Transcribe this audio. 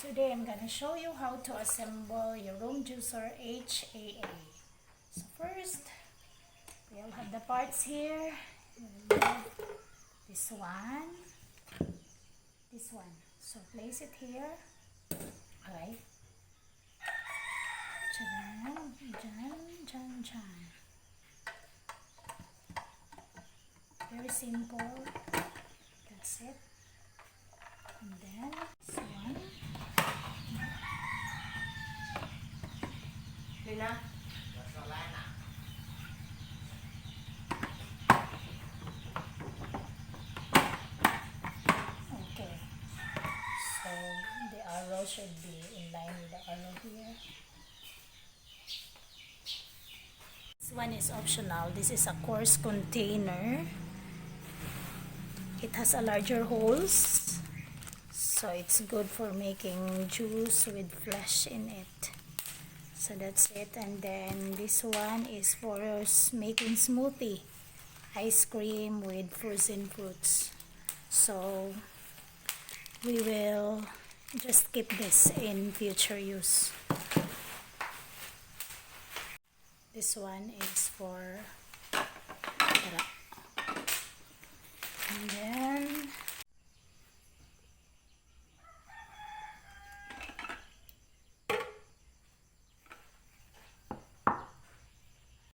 Today I'm gonna show you how to assemble your room juicer HAA. So first, we'll have the parts here. We'll have this one. So place it here. Alright. Dyan. Very simple. That's it. And then this one. Lina? Okay. So the arrow should be in line with the arrow here. This one is optional. This is a coarse container. It has a larger holes. So it's good for making juice with flesh in it. So that's it. And then this one is for making smoothie, ice cream with frozen fruits. So we will just keep this in future use. This one is for and then